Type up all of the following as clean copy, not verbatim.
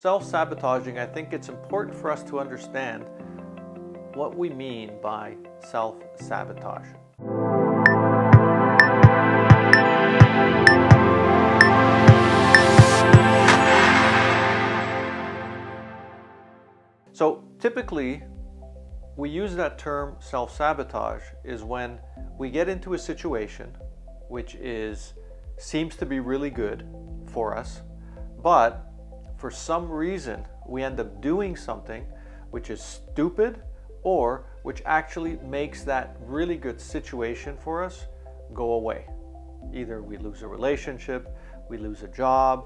Self-sabotaging, I think it's important for us to understand what we mean by self-sabotage. So typically, we use that term self-sabotage is when we get into a situation which seems to be really good for us, but for some reason we end up doing something which is stupid or which actually makes that really good situation for us go away. Either we lose a relationship, we lose a job,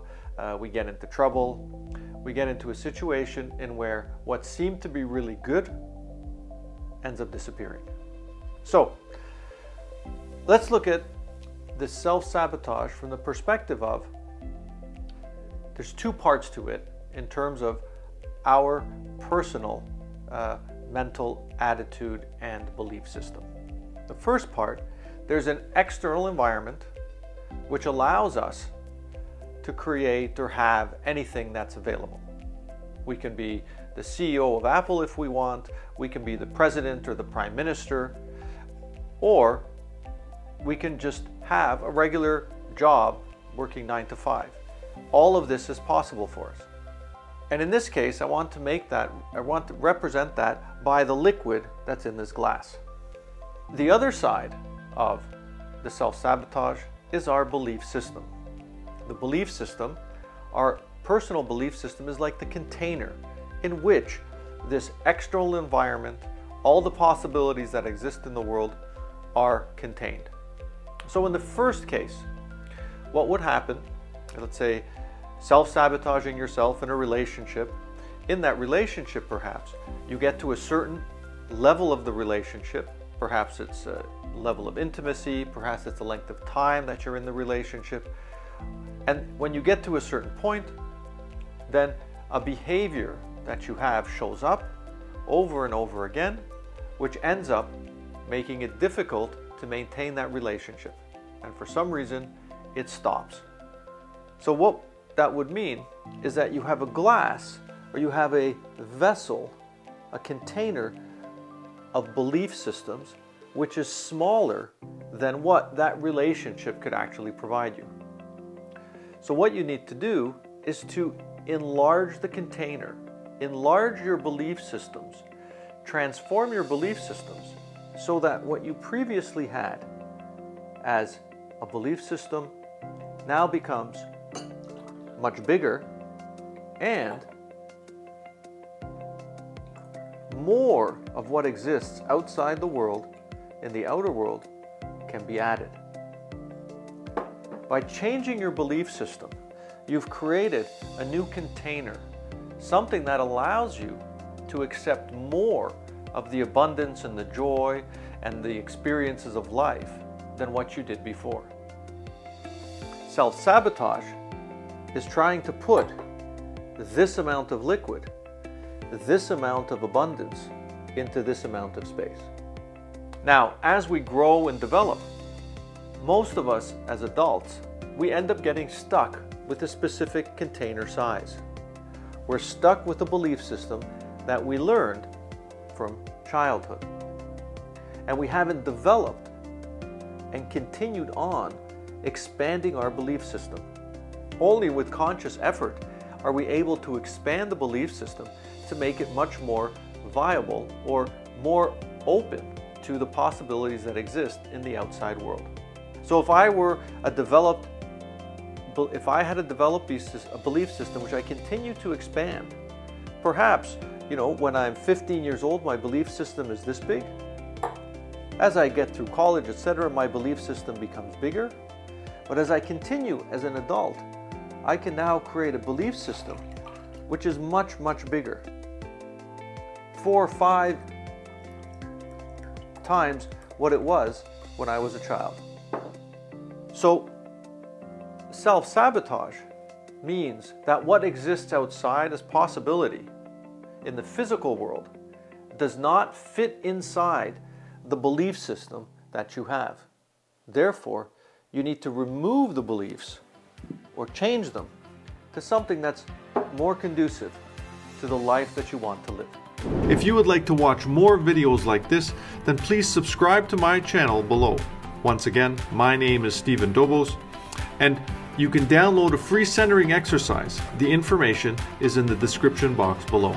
we get into trouble, we get into a situation in where what seemed to be really good ends up disappearing. So let's look at this self-sabotage from the perspective of there's two parts to it in terms of our personal mental attitude and belief system. The first part, there's an external environment which allows us to create or have anything that's available. We can be the CEO of Apple if we want, we can be the president or the prime minister, or we can just have a regular job working 9 to 5. All of this is possible for us. And in this case, I want to represent that by the liquid that's in this glass. The other side of the self-sabotage is our belief system. The belief system, our personal belief system, is like the container in which this external environment, all the possibilities that exist in the world are contained. So in the first case, what would happen, let's say self-sabotaging yourself in a relationship. In that relationship, perhaps, you get to a certain level of the relationship. Perhaps it's a level of intimacy, perhaps it's the length of time that you're in the relationship. And when you get to a certain point, then a behavior that you have shows up over and over again, which ends up making it difficult to maintain that relationship. And for some reason, it stops. So what that would mean is that you have a glass, or you have a vessel, a container of belief systems, which is smaller than what that relationship could actually provide you. So what you need to do is to enlarge the container, enlarge your belief systems, transform your belief systems so that what you previously had as a belief system now becomes much bigger, and more of what exists outside the world, in the outer world, can be added. By changing your belief system, you've created a new container, something that allows you to accept more of the abundance and the joy and the experiences of life than what you did before. Self-sabotage is trying to put this amount of liquid, this amount of abundance into this amount of space. Now, as we grow and develop, most of us as adults, we end up getting stuck with a specific container size. We're stuck with a belief system that we learned from childhood. And we haven't developed and continued on expanding our belief system. Only with conscious effort are we able to expand the belief system to make it much more viable or more open to the possibilities that exist in the outside world. So if I had a developed a belief system which I continue to expand, perhaps, when I'm 15 years old, my belief system is this big. As I get through college, etc., my belief system becomes bigger. But as I continue as an adult, I can now create a belief system which is much, much bigger. 4 or 5 times what it was when I was a child. So self-sabotage means that what exists outside as possibility in the physical world does not fit inside the belief system that you have. Therefore, you need to remove the beliefs or change them to something that's more conducive to the life that you want to live. If you would like to watch more videos like this, then please subscribe to my channel below. Once again, my name is Stephen Dobos, and you can download a free centering exercise. The information is in the description box below.